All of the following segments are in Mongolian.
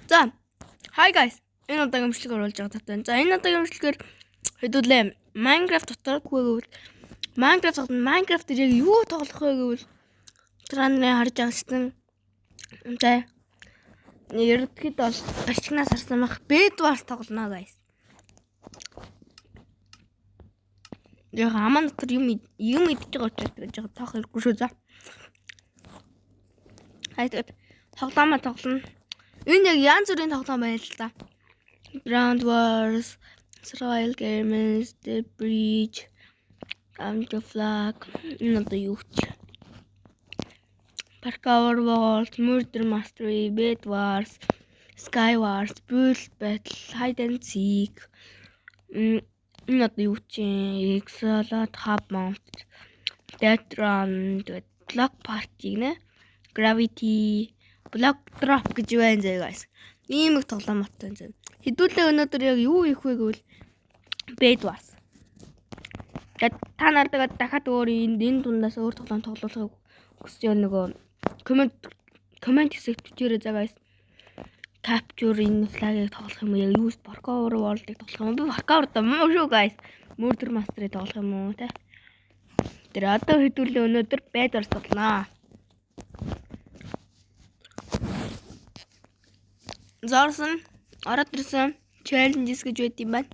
За, hi guys. Энэ удаагийн өмчлөгээр болж байгаа тавтай. За, энэ удаагийн өмчлөгээр хэдүүлээ Minecraft дотоодгүй гэвэл Minecraft дээр яг юу тоглох вэ гэвэл трааны харж байгаачлан за ерөнхийдөө бол ачигнаас харсан мах Bed Wars тоглоно guys. Яг аман дотор юм идэж байгаа учраас тэгэж байгаа тоох хэрэггүй шүү за. Хайдаг тоглоомоо тоглоно. Энэ яг янз бүрийн тоглоом байна л да. Ground Wars, Survival Games, The Bridge, Amjo Flag, энэ одоо юу ч. Parkour Wars, Murder Mastery, Bed Wars, Sky Wars, Bull Battle, Hide and Seek. Энэ одоо юу ч Exolot, Hub Mount, Death Run, Block Party нэ. Gravity, Block Drop гэж байна зэ guys. Ийм их тоглоомтой байна. Хэдүүлээ өнөөдөр яг юу хийх вэ гэвэл Bed Wars. Гэт та нартай дахиад өөр энэ дундаас өөр тоглоом тоглуулахыг хүсэж байгаа нөгөө комент хэсэгт бичээрэй за guys. Capture энэ flag-ыг тоглох юм уу? Яг юу Parkour World-ыг тоглох юм уу? Би Parkour даа муу шүү guys. Murder Master-ыг тоглох юм уу те? Тэр одоо хэдүүлээ өнөөдөр Bed Wars тоглоно. Зорсон ороод ирсэн challenges гэж байд юм байна.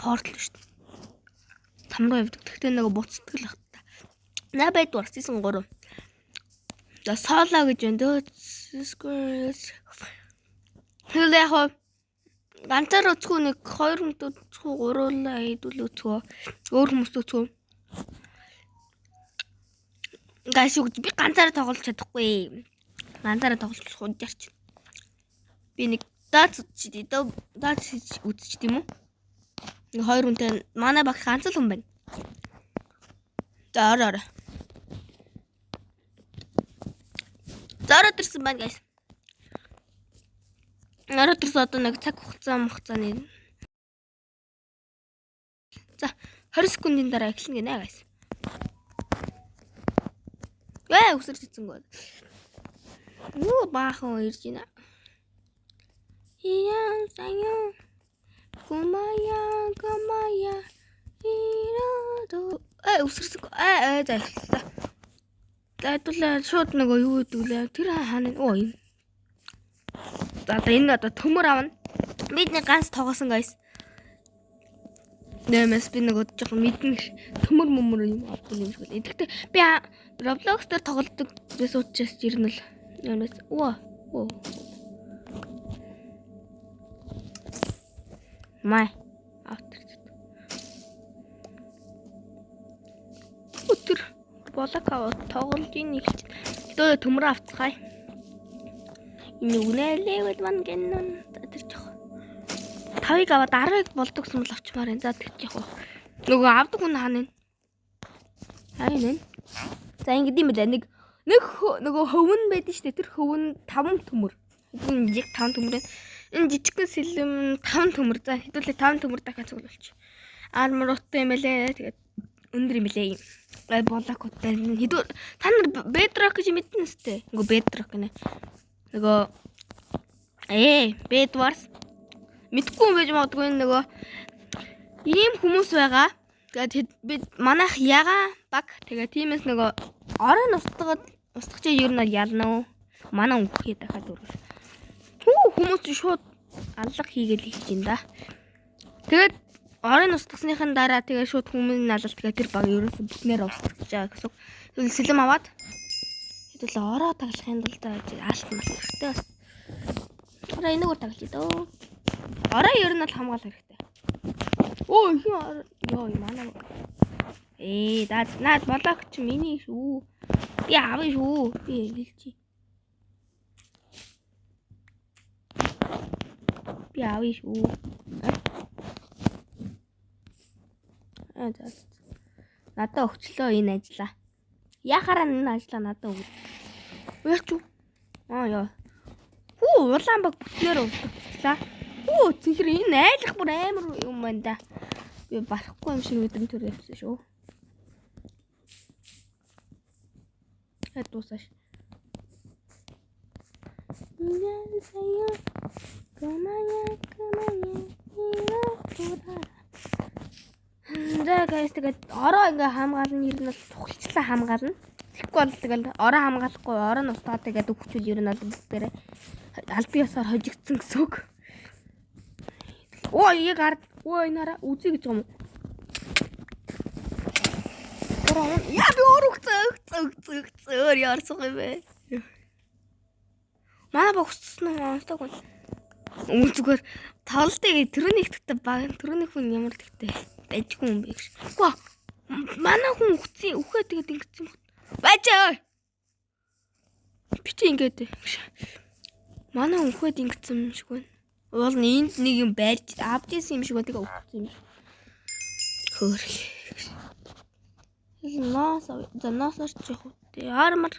Портал шүү дээ. Тамраа явдаг. Тэгтээ нөгөө буцдаг л багт. На Bed Wars season 3. За solo гэж байна дөө. Тэгвэл яг ганцаар үзэхгүй нэг 2 хүн үзэхгүй 3-аа хэдүүл үзэхгүй. Өөр хүмүүст үзэхгүй. Гайс юу гэж би ганцаараа тоглож чадахгүй. Ганцаараа тоглож удаарч. Би нэг даац үзчих тийм үү? Нэг 2 хүнтэй манай баг ганц л хүн байна. За ороо. Зараад ирсэн байна guys. Ороод ирсэн одоо нэг цаг хугацааны. За 20 секундын дараа эхэлнэ гинэ guys. Үсэрч ицсэнгүй. Юу баахан ирж байна. Яа сая. Гомая. Ирado. Үсэрсэг. За эхэлсэн. Тэгвэл шууд нөгөө юу гэдэг лээ. Тэр хаана оо юм. За энэ одоо төмөр авна. Бид нэг ганц тоглосон guys. Нэмэс би нөгөө жоохон мэднэ төмөр юм авдаг юм шиг л. Тэгэхдээ би Roblox дээр тоглодог bis учраас ирнэ л. Нэмэс оо. Май. Өтөр болока тоглож ийн их. Дөө төмөр авцгаая. Энэ үнэ level 1 гэнэн тэр жоох. 5-ыг аваад 10-ыг болдог юм л авчмаар энэ. За тэр жоох. Нөгөө авдаг хүн хаана вэ? Хайна. За ингэ юм бэлээ. Нэг нөгөө хөвн байдаг штэ. Тэр хөвн 5 төмөр. Энэ яг 5 төмөр. Энэ жижигхэн сэлэм 5 төмөр. За хэдүүлээ 5 төмөр дахиад цуглуулчих. Армортой юм элэ. Тэгээд өндөр юм элэ. Болокоттай. Хэдүү та нар Bedrock гэж мэднэ үстэй. Нөгөө Bedrock гэнэ. Нөгөө Bed Wars мэдгүй байж магадгүй нөгөө ийм хүмүүс байгаа. Тэгээд бид манайх ягаа баг тэгээд тиймээс нөгөө орон устгах чи ер нь ялна уу? Манай өнгөхийн дахиад өргөж. Хүмүүс шууд алга хийгээл хэлж ин да. Тэгээд орон устгасныхын дараа тэгээд шууд хүмүүний налалт тэгээд тэр баг ерөөсө бүтнээр устгаж байгаа гэсэн. Тэгвэл сэлэм аваад хэдүүлээ ороо таглахын тулд аалт мал хэрэгтэй бас. Ороо энэгээр таглаж дөө. Ороо ер нь л хамгаалах хэрэгтэй. Ёо манай. Наад болоог чи миний шүү. Би авъя шүү. Би хэлчихье. Би авъя шүү. За. Надад өгчлөө энэ ажлаа. Яхаараа энэ ажлаа надад өгөө. Яач юу? Яа. Улаан баг бүтнээр устгачлаа. Зинхэр энэ айлах бүр амар юм байна да. Би барахгүй юм шиг мэдрэмт төрүүлсэн шүү. Дуусаш. Guys тэгээд ороо ингээ хамгаална ер нь бол тухалчлаа хамгаална. Тэгэхгүй бол тэгэл ороо хамгаалахгүй ороо нь устгаад тэгээд өгчүүл ер нь бол бүгдээрээ аль биесээр хожигдсон гэсэн үг. Оо яг ард энэ хараа үзье гэж юм уу? Яа би өөр яарсан юм бэ? Манай богцсон нь онцлог байна. Зүгээр тавлтыг төрөний ихтэй баг төрөний хүн ямар тэгтэй байжгүй юм бэ гэж. Гоо манай хүн үхээ тэгээд ингэсэн юм. Бачаа. Би чи ингэдэ. Манай хүн үхээд ингэсэн юм шиг байна. Уул энд нэг юм байрж авч исэн юм шиг байна. Тэгээ өгсөн юм. Хөөх. Наасаар чих үү. Армар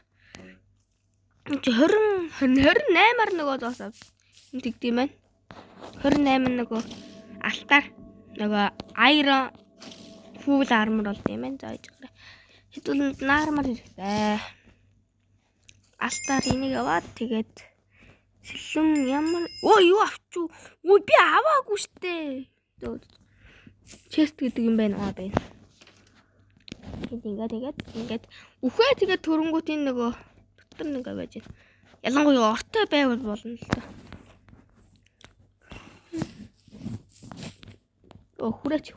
28-аар нөгөө зоосоо юм тэгдэм байна. 28 нөгөө алтаар нөгөө iron full armor болд юм байна. Зааж гараа. Хэдүүлэнд наармар хэрэгтэй. Алтаар энийг аваад тэгээд сэлэм ямар юу авчуу. Би аваагүй штэ. Chest гэдэг юм байна аа байна. Тэгээд үхээ тэгээд төрөнгөт энэ нөгөө дотор нэг байж байна. Ялангуяа ортой байвал болно л та. Хүрээч.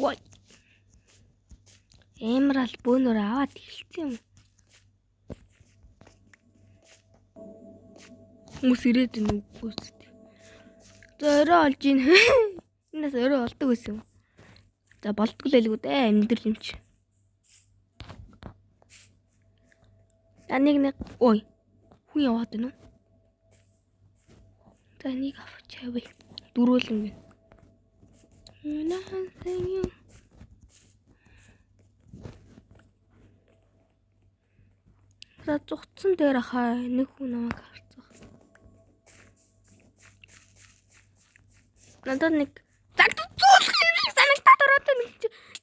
Ой. Эмрал бөөнөр аваад хэлсэн юм. Хүмүүс ирээд байна уу? За өрөө олж ийн. Энэс өрөө олдог байсан юм. За болтгүй л үү дээ амьдрал юм чи. Нэг ой. Хүн яваад байна уу? За нэг авчаавь. Дөрвөлэн гин. За зугтсан дээр хаа нэг хүн намайг харцах. Надад нэг загтуул юм шиг санагдаад ороод байна.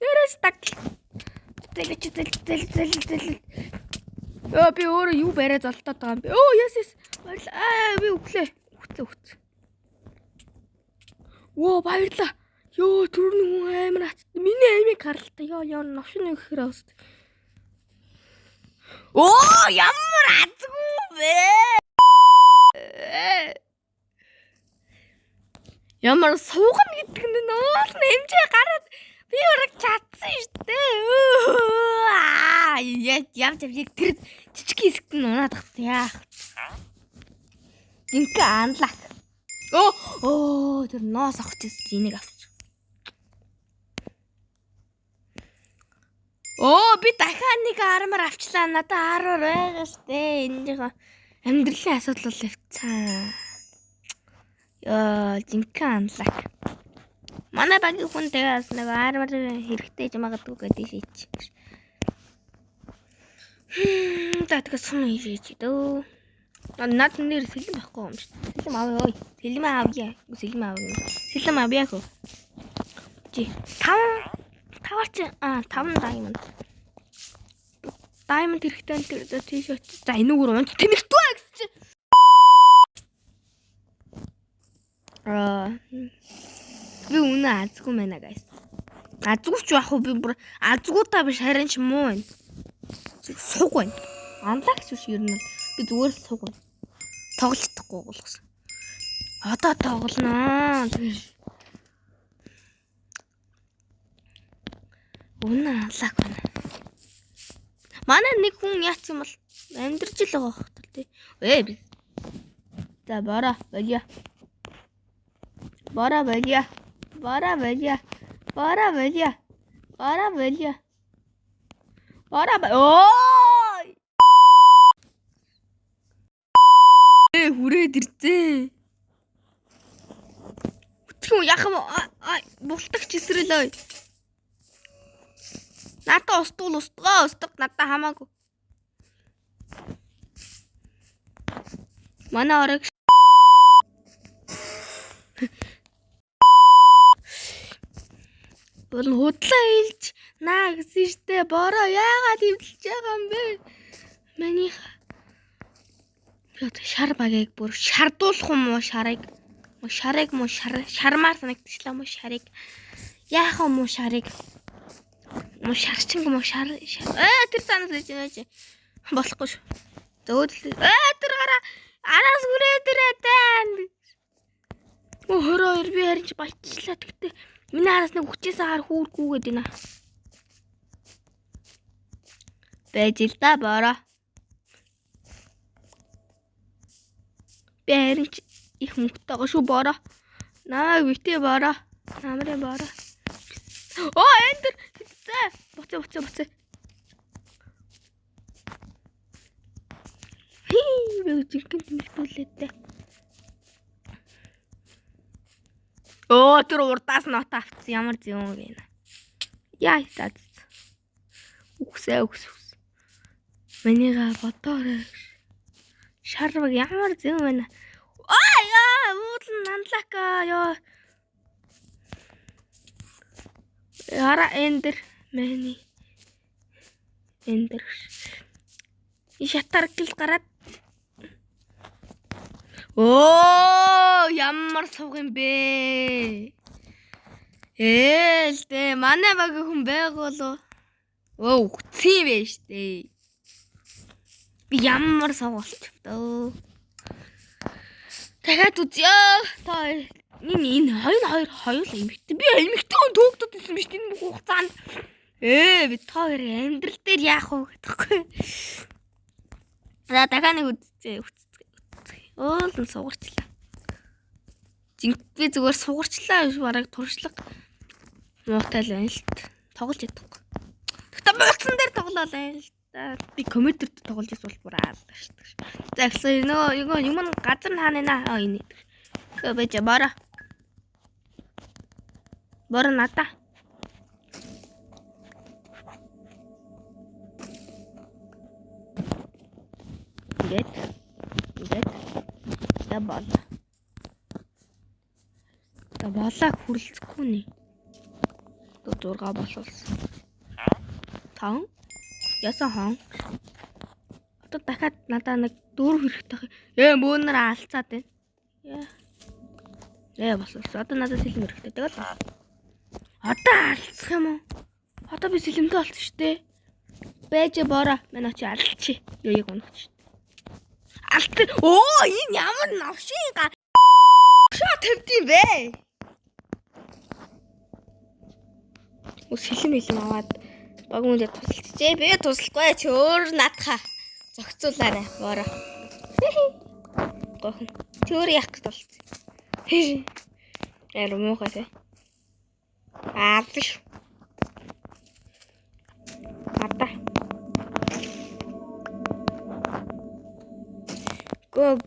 Ерөөс таг. Зэл. Би өөрөө юу барай золтоод байгаа юм бэ? Yes. Би өглөө. Оо баярлаа. Түрүүний хүн амар хат. Миний аймыг харалтаа. Новшин нэг гэхээр авст. Ямар азгүй бэ? Ямар суугна гэдэг нь нөөл нэмжээ гараад би өөрөө чадсан штэ. Ямар тэр жижиг хэсэгт нь унаад гат яах. Инка анлах. Тэр ноос авчихсан энийг авч. Би дахиад нэг армаар авчлаа. Надад 10 байгаа штэ. Энийг амьдралын асуудал бол явцсан. Жинхэнэ анлах. Манай багийн хүн тэгээс нэг армаар хэрэгтэй ч магадгүй гэдэг шийдчих. Тэгээд сум хийж дөө. Над нэр сэлэм байхгүй юм шүү. Сэлэм авъя. Сэлэм авъя хөө. Чи 5 diamond. Diamond хэрэгтэй тэр тийш очиж. За энүүгээр унж тэмэртүү гэсэн чи. Би үнэ азгүй мэнэ guys. Азгүйч яах вэ? Би бүр азгуудаа биш харин ч муу байна. Суг байна. Анлагч биш ер нь би зүгээр л суг байна. Тоглохгүй болгосон. Одоо тоглоно. Үнэ анлаг байна. Манай нэг хүн яац юм бол амьдэрч л байгаа хэл тий. Би. За бара байлаа. Хүрээд ирцээ. Өтгөн яхам бултагч эсрэлээ. Надаа устгал надаа хамаагүй. Манай орог бол худлаа илж наа гэсэн штэ. Бороо яагаад хөвлөж байгаа юм бэ? Манийх Би одоо шар багийг бүр шардуулах юм уу шарыг? Шармаар санагдчихлаа мó шарыг. Яах юм уу шарыг? Мó шарчин юм уу шар. Тэр санаас гэж байна. Болохгүй шүү. Зөөдөл. Тэр гараа араас хүрээд ирээдэн. 22 би харин ч болчихлаа. Тэгтээ миний араас нэг хүчээсээ хар хүүргүүгээд байна. Байж л да бороо. Би харин ч их мөнгөтэйгаа шүү бороо. Намайг битээ бороо. Намрын бороо. Эндэр хитцээ. Буцаа. Би жинхэнэ тэмэлтүүлээдээ. Тэр урдаас нот авцсан ямар зүүн гэнэ. Яа за. Үхсээ. Манийга бодоорой. Шарваг ямар зүүн байна. Уудлан нанлака ёо. Яра эндэр мэни. Эндэр. Шатар гэл гараад. Ямар сувг юм бэ? Ээлдээ манай баг хүн байгуулуу. Үхсэн бэ штэ. Би ямар сувг болчихвдөө. Дахиад үзье. Та энэ хоёр эмэгтэй. Би эмэгтэй хүн төөгдөд байсан биш энэ хугацаанд. Би та хоёр амьдрал дээр яах вэ гэдэггүй. За дахиад нэг үзье. Уулын сугарчлаа. Би зүгээр сугарчлаа биш бараг туршлага муутай л байна л т. Тоглож ядахгүй. Тэгтээ бууцсан дээр тоглоол байна л та. Би компьютерт тоглож байсан бол бүр аалдаг шүү. За гэсэн нөгөө юм газар нь хаана наа энэ. Байж бороо. Бороо надаа. Ингээд. Болоо хүрлцэхгүй нэ. 6 болуулсан. 5. Ясан хон. Одоо дахиад надаа нэг 4 хэрэгтэй. Мөөнөр алцаад байна. Болуулсан. Одоо надад сэлэм хэрэгтэй. Тэгэл. Одоо алцах юм уу? Одоо би сэлэмтэй болсон шүү дээ. Байж бороо. Манай чи алчи. Яг унагч. Алт. Энэ ямар навшин шоо тавьдсан бэ? Сэлэм аваад баг үүндээ тусалчихжээ. Би туслахгүй ч өөр наадхаа. Зохицуулаарай. Бороо. Гохон. Чөөр яах гэж болчихсон. Муухай те. Биш. Ата.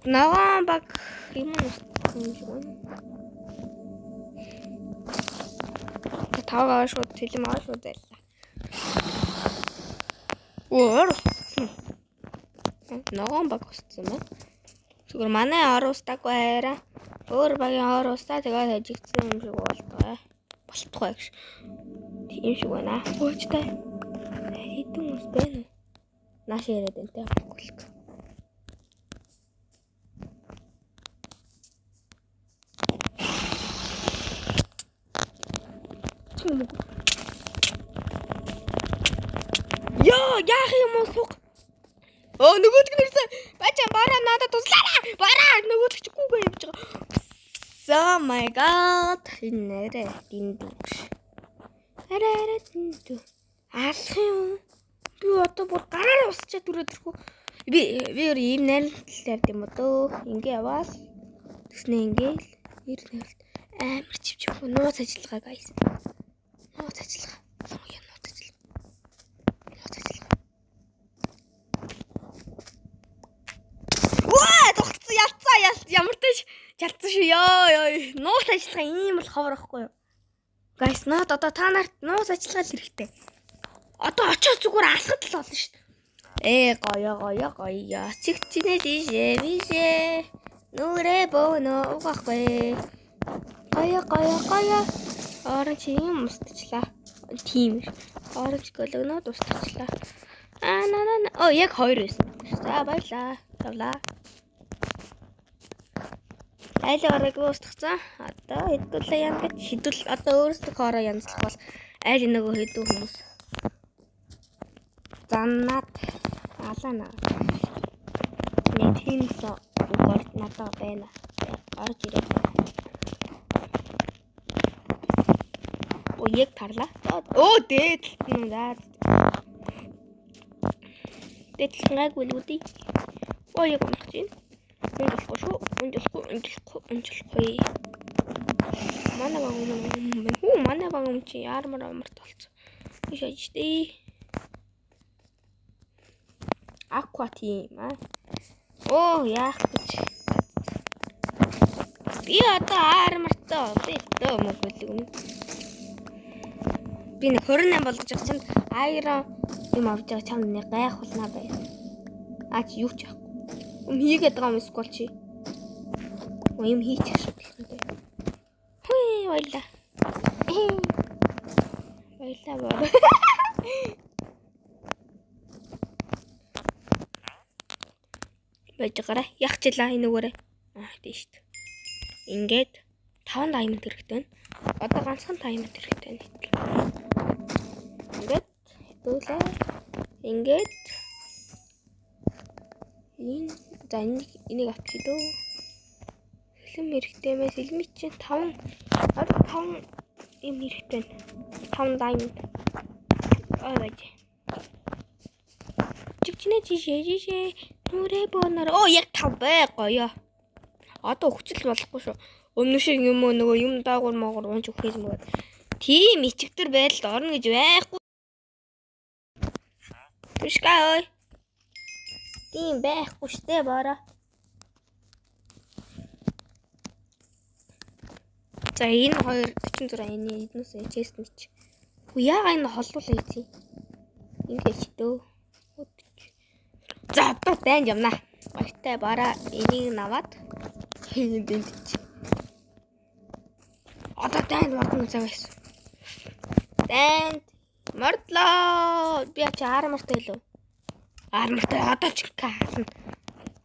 Ногоон баг юм уу? Тавгаа шууд сэлэм аваа шууд зайлаа. Ногоон баг өссөн байна. Зүгээр манай ор устаагүй хайраа. Өөр багийн ор устаа тэгээд ажигдсан юм шиг болтгоо. Болтгоо гэж. Тийм шиг байна. Өөчтэй. Хэдэн ус байна уу? Нааш яриад энэ тохиолдол. Яах юм уу суг? Нөгөөдг нэрсэн. Бачаа бараа надад туслаарай. Бараа нөгөөдг чи гүгээ явж байгаа. Oh my god. Энэ нэрэ диндүүш. Араа диндүү. Алах юм. Би одоо бүр гараар усчаад түрээдэрхүү. Би өөр ийм найрлалт юм одоо ингээ яваал. Тэснэ ингээл ир нэрлт амар чивч нууц ажиллагаа guys. Нууц ажиллагаа. Ямар ч ялцсан шүү ёо. Нууц ажиллагаа ийм бол ховор ахгүй юу? Guys, наад одоо та нарт нууц ажиллагаа л хэрэгтэй. Одоо очоод зүгээр алхад л болно шүү дээ. Гоё. Чигчнээ бишээ. Нүрэ бөөно угаахгүй. Гоё. Оранж юм устчлаа. Тийм. Оранж гөлөгнөд устчлаа. Яг 2 байсан. За баярлаа. Тавлаа. айлгаараа устгацсан. Одоо хэдүүлээ яа гэж шийдвэл одоо өөрсдөө хоороо янзлах бол айл нөгөө хэдүү хүмүүс заннаад алаана. Нэг тиймс угаар надад байна. Орж ирээ. Оо яг тарлаа. Оо дээдлэн даа. Дээдлэн гайгүй л үгүй. Оо яг унах чинь. Унжлахгүй шүү. Унжлахгүй. Манай баг юм чи яармар толцсон. Иш ажтэй. Аква тим аа. Оо яах гэж. Би одоо армартаа битөө мөгөл. Би нэг 28 болгож байгаа чинь айрон юм авч байгаа чам нэг гайхуулнаа бай. Аач юу ч яахгүй. Хийгээд байгаа юм эсвэл чи. Юм хийчих шиг гэхэнтэй. Хүй баяла. Баяла боо. Баяжгараа ягчлаа энүүгээрээ. Тийш. Ингээд 5 diamond хэрэгтэй байна. Одоо ганцхан diamond хэрэгтэй байна. Ингээд хэдүүлээ. Ингээд энийг авчих дөө. Сэлэм хэрэгтэй мэ сэлми чинь 5 юм хэрэгтэй байна. 5 diamond. Аваач. Чичнэ жишээ нүрэ бонор. Оо яг 5 бай гоё. Одоо хүчил болохгүй шүү. Өмнө шиг юм нөгөө юм даагур магур унж өгөх юм байна. Тийм ичгтэр байдалд орно гэж байхгүй. Түшкаа ой. Тийм байхгүй штэ бороо. За энэ 246 энэ эднээс чест мэч. Хүү яага энэ холлуулаа ийцээ. Ингээд дөө. За одоо дайнд явна. Баяртай бараа энийг наваад хийгээд чи. Одоо дайнд мордно цагаас. Дайнд мордлоо. Би ч армартай илүү. Армартай одоо ч хаална.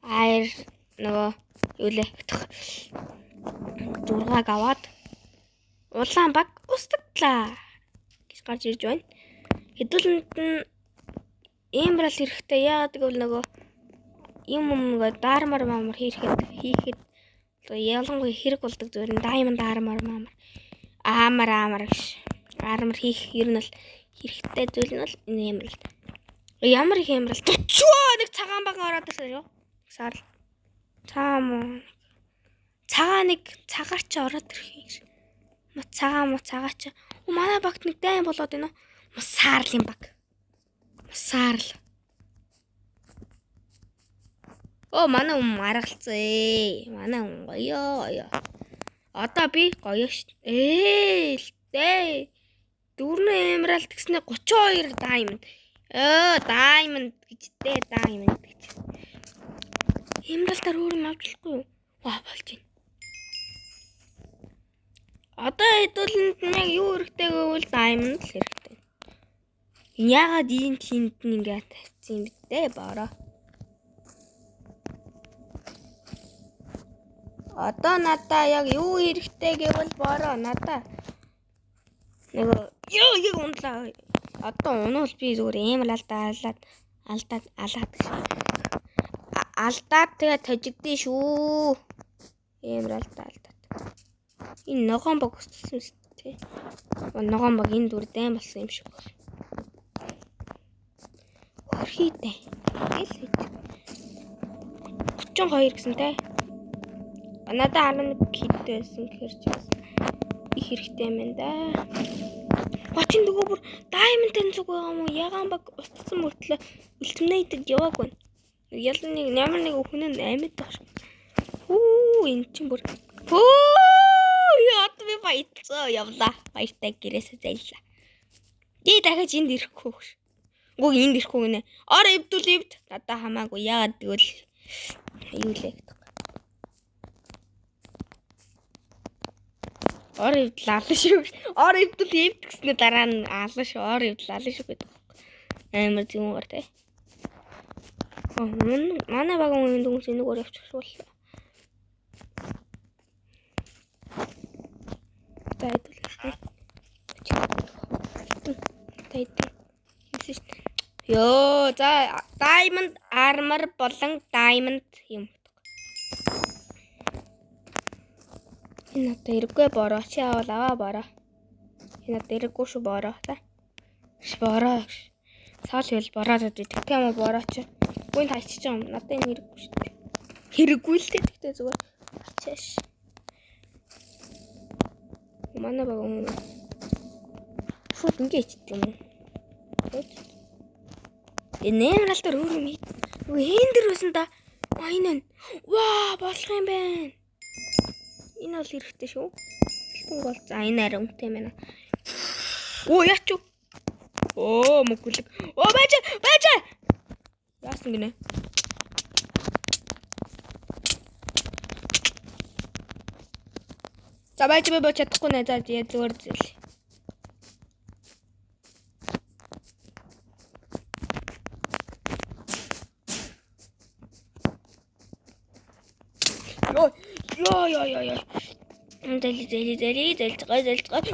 Айр нөгөө юу лээ. 6-аг аваад улаан баг устгатлаа гэж гарч ирж байна. Хэдүүлэнд нь эмрал хэрэгтэй яагаад гэвэл нөгөө юм даармар маамар хийхэд ялангуяа хэрэг болдог зүгээр нь diamond армар амар гэж армар хийх ер нь л хэрэгтэй зүйл нь бол энэ эмрал. Ямар их эмрал төчөө нэг цагаан баг ороод ирсэн юу? Сар цагаан нэг цагаарч ороод ирэх юм. Цагаач. Манай багт нэг дайн болоод байна. Саарлын баг. Саарл. Оо манай маргалцээ. Манай гоё. Одоо би гоё шүү. Лтэй. Дөрвөн эмералд гэснээр 32 diamond. Diamond гэжтэй diamond гэж. Эмералдаар өөр юм авчихгүй юу? Ваа болж байна. Одоо хэдүүлэнд яг юу хэрэгтэй гэвэл diamond л хэрэгтэй. Яагаад ийм тиймд ингээд тавьсан юм бэ бороо. Одоо надаа яг юу хэрэгтэй гэвэл бороо надаа нөгөө яг ундлаа. Одоо унвал би зүгээр алдаад тэгээ тожигдээ шүү. Эмралдаа алдаад. Энэ ногоон баг өссөн шүү дээ. Ногоон баг энэ дүр дайм болсон юм шиг байна. Хөрхийдээ. 32 гэсэн те. Надад 11 кит байсан гэхэрч их хэрэгтэй юм да. Бачин дөгөө бүр diamond-ын зүг байгаа юм уу? Ягаан баг устсан мөртлөө ultimate-д яваагүй. Ялан нэг ямар нэг хүн нь амьд байх шиг. Энэ чинь бүр яа би баяцсан явлаа. Баяртай гэрээсээ зайлаа. Би дахиж энд ирэхгүй. Гүг энд ирэхгүй гинэ. Ор эвдүүл надаа хамаагүй яагаад гэвэл юу лээ гэдэг. Ор эвдэл алан шүү. Ор эвдэл эвд гэснээр дараа нь алан шүү. Ор эвдэл алан шүү гэдэг. Амар зүгүүр те. Манай багын үеийн хүмүүс энийг өөр явчих боллоо. За хэдүүлээ. Ёо, за diamond armor болон diamond юм. Энэ одоо хэрэггүй бороо. Чи аваад аваа бороо. Энэ одоо хэрэггүй шүү бороо та. Бороо. Цаал хэл бороод байдаг. Тэгтээ юм бороо чи. Гүн тайчиж байгаа юм. Надад энэ хэрэггүй шүү дээ. Хэрэггүй л дээ. Тэгтээ зүгээр ачааш. Манай баг юм. Шууд ингэ ичдэг юм. Энэ галдар өөр юм. Юу хэн дэр байсан та? Энэ. Ваа, болох юм байна. Энэ бол хэрэгтэй шүү. Хүн бол за энэ арай үнэтэй байна. Оо яач юу? Оо мөглөг. Оо байж. Яасан гинэ? За байж чадахгүй нэ за зүгээр зэл. Йоо. Зэл.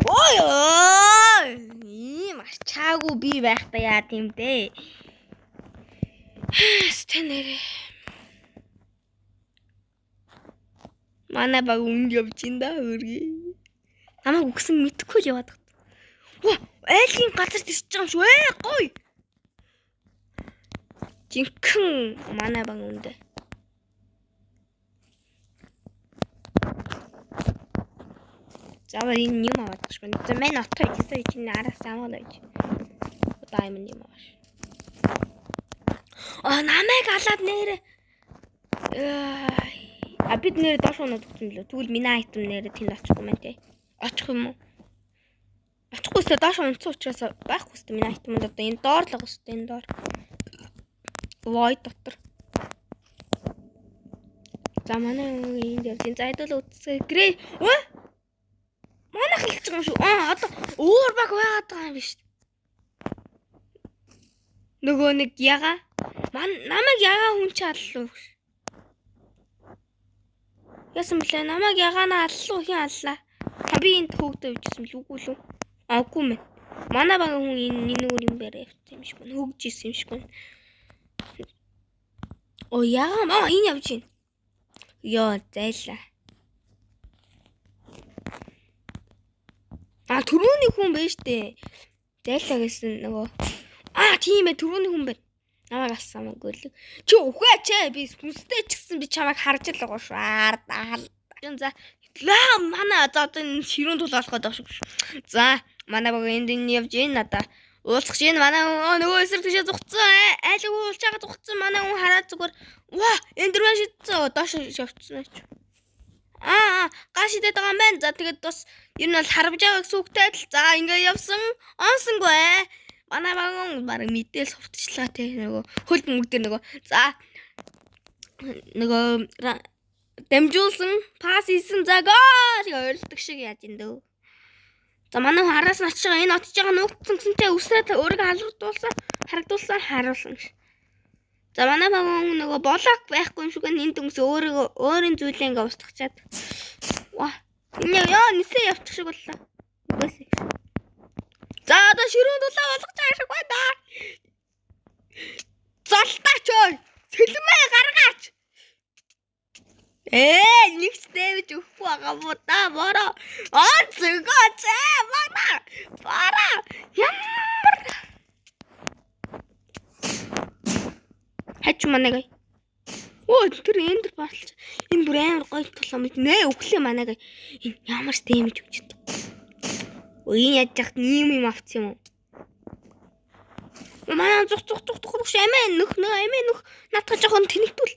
Ой. Ийм ачаагүй би байхдаа яа тийм дээ. Стэнэрэ. Манай баг үнд явж ин да хөргий. Намайг үгсэн мэдхгүй л яваад. Оо, айлын газар тэрч байгаа юм шүү. Гоё. Жинхэнэ манай баг үндэ. Заавал энэ юм аваад гэж байна. За мен отоо хийсэн чинь араас аваад байж. Diamond юм ааш. Намайг алаад нэрэ. Бид нэрэ доош унаад өгсөн лөө. Тэгвэл миний айтем нэрэ тэнд очихгүй мэн тий. Очих юм уу? Очихгүйсээ доош унцсан учраас байхгүй хэвээр миний айтемд одоо энэ доор л байгаа хэвээр энэ доор. Void дотор. За манай энд явж за хэдүүл үтсээ. Грей. Манай хэлж байгаа юм шүү. Одоо өөр баг байгаад байгаа юм биш. Нөгөө нэг яга. Намайг яга хүн чи аллуу. Яасан блэ? Намайг ягаана аллуу хин аллаа. Би энд хөөгдөө явжсэн бил үгүй лүү. Үгүй мэн. Манай баг хүн энэ өөр юм барай явт юм шиг байна. Хөөгж исэн юм шиг байна. Яга энэ явж байна. Ёо зайлаа. Түрүүний хүн байж тээ. Зайлаа гэсэн нөгөө. Тийм ээ түрүүний хүн байна. Намайг алсан мөгөөл. Чи үхээч ээ. Би хүнстэй ч гэсэн би чамайг харж л байгаа шүү. За манай за одоо энэ ширүүн тул болох гэдэг шүү. За манай баг энд явж ийн надаа. Уулзах чинь манай нөгөө эсрэг тийшээ зүгцсэн. Айлг уулж байгаа зүгцсэн. Манай хүн хараад зүгээр. Ваа эндэрвэн шидсэн. Доош явчихсан ч. Гаш идээд байгаа юм байна. За тэгээд бас ер нь бол харвж байгаа гэсэн үгтэй адил. За ингээ явсан. Онсонгүй. Манай баг мэдээл хувцчлаа те нөгөө хөл бөмбөг дээр нөгөө. За нөгөө дамжуулсан пас хийсэн загоо ойрлдог шиг яаж ин дөө. За манай хараас нь очиж байгаа энэ отж байгаа нуугдсан гэсэнтэй өсрээд өөрийгөө харагдуулсан харуулсан. За манай баг нөгөө болок байхгүй юм шиг энэ дүнс өөрийн зүйлээ ингээ устгачаад. Ваа. Энэ яа нисээ явчих шиг боллоо. Үгүйс. За одоо ширүүн дулаа болгож байгаа шиг байна. Золтаач ой. Сэлмээ гаргаач. Нэгч дэвж өгөхгүй байгаа мó та бороо. Зөгөөч манай. Бороо. Ямар. Хач манайгаа. Тэр энд болч. Энэ бүр амар гоё толом нэ өглөө манайгаа. Энэ ямар ч дэмэж өгч. Энэ яаж яхад ийм юм авц юм уу? Манай зүх амин нөх натга жоохон тэнэгтүүл.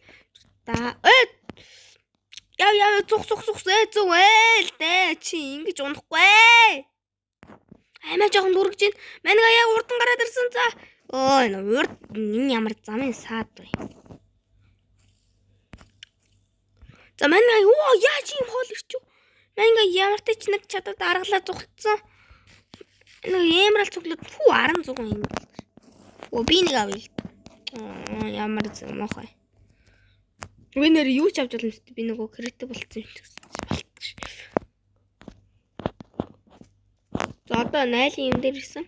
Яа зүх зүг л дээ чи ингэж унахгүй. Аймаа жоохон дүргэж байна. Манайгаа яг урдан гараад ирсэн за. Энэ ямар замын саад вэ? За манайгаа яаж юм хоол ирчүү? Манайгаа ямар ч нэг чадад аргалаа зүгтсэн. Нэг ямарл цуглаад 10 зуган юм. Би нэг авъя. Ямар зэмохой. Винер юу ч авч болно шүү дээ. Би нөгөө креатив болцсон юм гэсэн. Одоо найлын юм дээр ирсэн.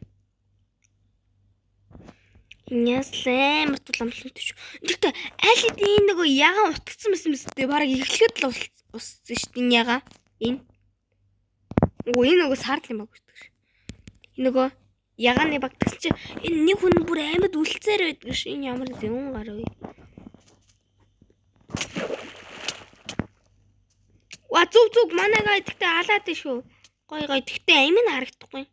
Яслаа матул амлан төч. Тэгтээ аль хэдийн нөгөө ягаан утгцсан байсан мэт бараг эхлэхэд л уссан шүү дээ энэ ягаан. Энэ. Энэ нөгөө сард юм баг гэдэг. Энэ нөгөө ягааны багтагч чи энэ нэг хүн бүр амьд үлцээр байдаг ш. Энэ ямар зүүн гар вэ? Ва зүг манайгаа тэгтээ алаад шүү. Гой тэгтээ амин харагдахгүй.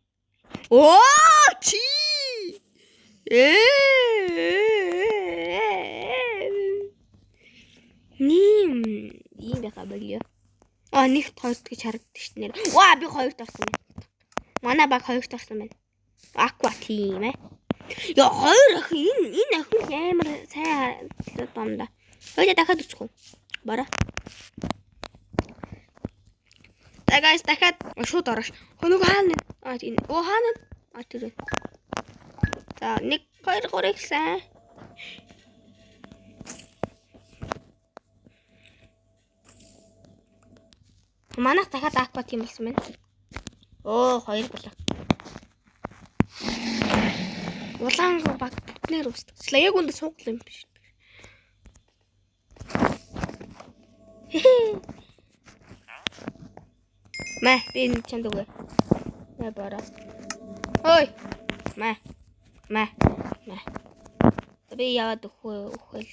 Оо чи ийм байха болё. Нэгт хоёрт гэж харагддаг ш нэр. Ваа би хоёрт орсон байна. Манай баг хоёрт орсон байна. Аква тим ээ. Яа хоёр ах энэ охин амар сайн донда. Хоёул дахиад үцэх үү? Бара. Guys дахиад шууд орош. Нөгөө хаана? Тийм. Хаана? Тэр. За 1 2 3 гэсэн. Манайх дахиад аква тим болсон байна. 2 болоо. Улаан баг бүтнээр устдаг. Яг үндэ суугал юм биш. Мэ би энэ чанд үгүй. Мэ бара. Ой. Мэ. Би яагаад үхэл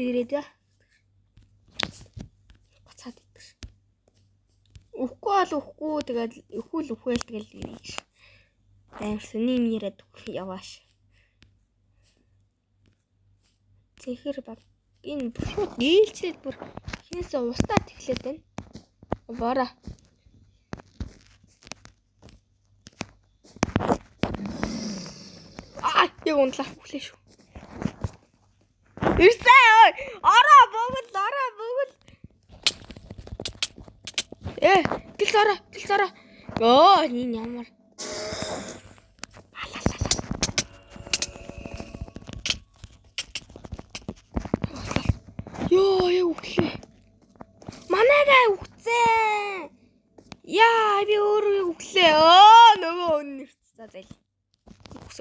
ирээд яа. Гацаад идэх. Үхгүй тэгээд үхэл тэгэл ирэх. Амарс нэм яриад явааш. Зэхэр баг энэ шууд ээлжлээд бүр хинээсээ устаад эхлээд байна. Бора. Яг ундлах хүлээ шүү. Ирсэн ой. Ороо бөгөл. Гэлс ороо. Энэ ямар. Яа үхлээ. Манайгаа үхсэн. Яа би өөрөө үхлээ. Нөгөө өнөрт за зайл.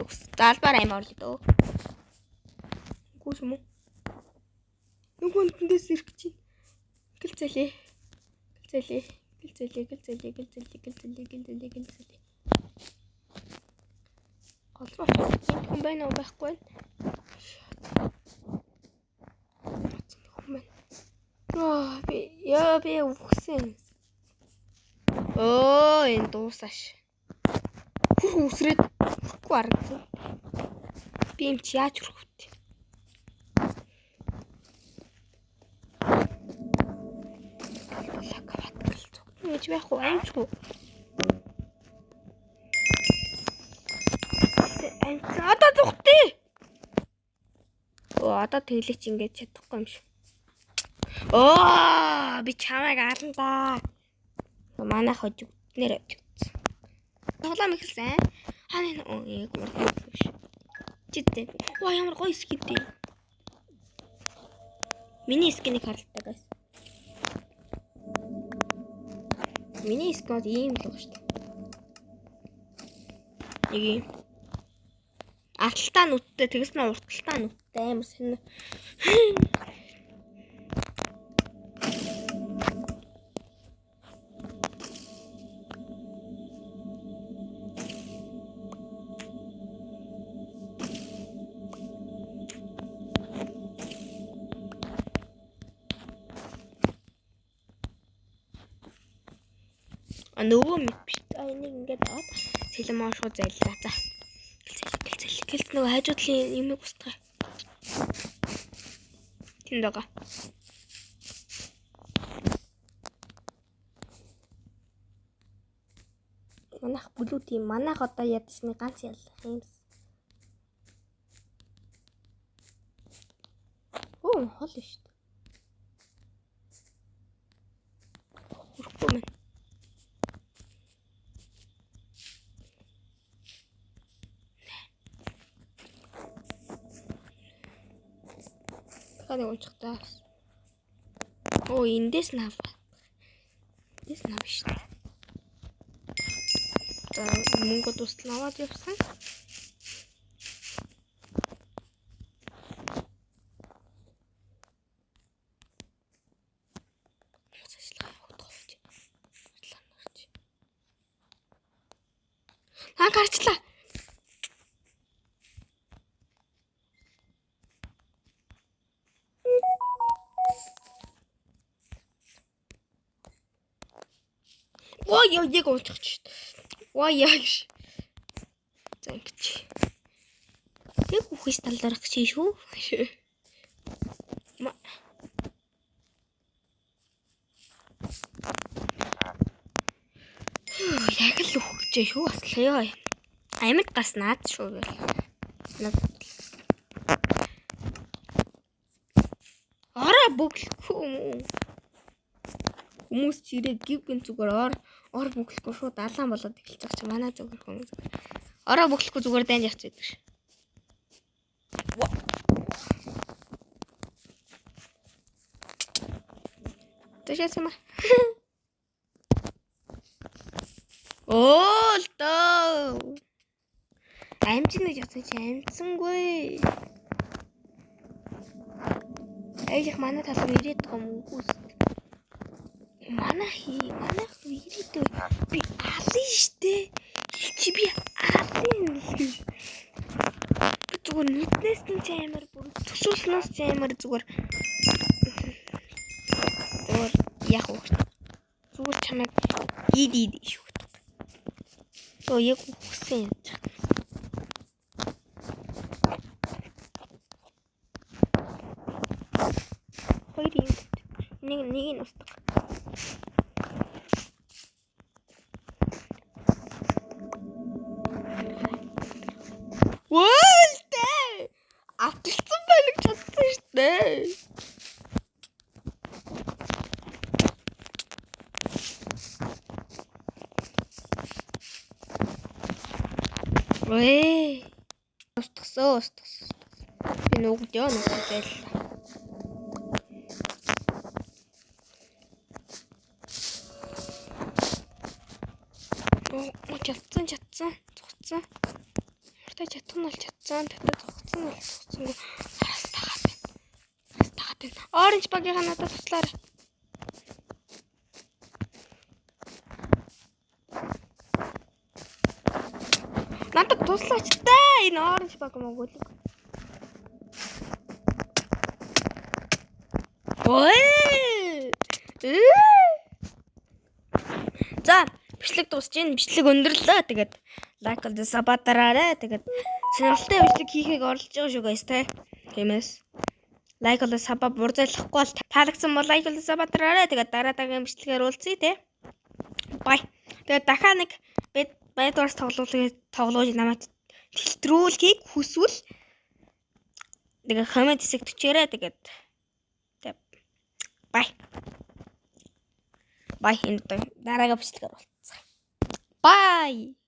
Үхс. Залбаар аим орлоо дөө. Гүш юм уу? Нөгөө хүндээс ирэх чинь. Гэл зэлээ. Голроо. Энэ хүн байна уу байхгүй байна? Би үхсэн. Энэ дуусааш. Үсрээд үхгүй аргагүй. Би юм чи яаж өрөх вэ? Гэж байх уу амжгүй. Одоо зүхтээ. Одоо тэглэж ингэж чадахгүй юм шиг. Би чамайг ална да. Манай хожиг нэр өгсөн. Тоглоом ихэлсэн. Яг мөрөж. Чидээ. Ямар гоё скидээ. Миний скинийг харалтаа guys. Миний скот ийм л байна шүү дээ. Нэг юм. Арталтаа нүдтэй тэгснэ урталтаа нүдтэй амар сонир. Нөгөө биш. Энийг ингээд аваад сэлмаа шууд зайллаа. За. Гэлц нөгөө хажуудлын юмыг устгая. Тэнд байгаа. Манайх бүлүү тийм. Манайх одоо ядчны ганц яллах юмс. Хол шүү дээ. Хүрхгүй мэн. Ханаа унчихтаа. Эндээс нь авах. Эс нав биш. За мөнгө дуслал аваад явсан. Гарчлаа. Ой, яг уулчих. Ой, яг. За ингэж. Яг үхэж талдарх чинь шүү. Яг л үхэж шүү аслаа ёо. Амьд гарснаад шүү гээл. Ороо бүглэхгүй. Хүмүүс чирээ гівгэн зүгээр ор бүглэхгүй шууд далаан болоод эхэлж байгаа чи манай зүгээр хүмүүс. Ороо бүглэхгүй зүгээр дайнд явц байдаг ш. Тэшээсэм. Оолтоо. Амжиныг явсан чи амжсангүй. Эйх манай тал руу ирээд байгаа юм уу? Манайх ирээд би алын штэ. Чи би алын. Зүгээр нүднээс нь ч амар бүр төсөөлснөөс ч амар зүгээр. Зүгээр яг уу. Зүгээр чамайг ид шүү. Оо яг үхсэн юм. Нэг нь устгах. Вэлтэй! Аталцсан байх чадсан штэ. Ой. Устгасан. Би нүгдөө зайл. Чадсан. Цогцсон. Уртаа чадсан бол чадсан. Татаа цогцсон бол цогцсонгүй. Хастагаад байна. Оранж багийнхаа надад туслаарай. Надад туслаач таа. Энэ оранж баг мөгөөлөг. Ой! За бичлэг дуусч гин бичлэг өндөрлөө. Тэгээд лайк болон саб дараарай. Тэгээд сонирхолтой бичлэг хийхийг оролдож байгаа шүү guys те. Тиймээс лайк болон саб буурзайлахгүй бол таалагдсан бол лайк болон саб дараарай. Тэгээд дараагийн бичлэгээр уулзъя те. Бай. Тэгээд дахиад нэг Bedwars тоглож намайг тэлтрүүлэхийг хүсвэл тэгээд комент хэсэгт өчээрэй. Тэгээд бай. Бай энэ дараагийн бичлэгээр уулзъя. Bye.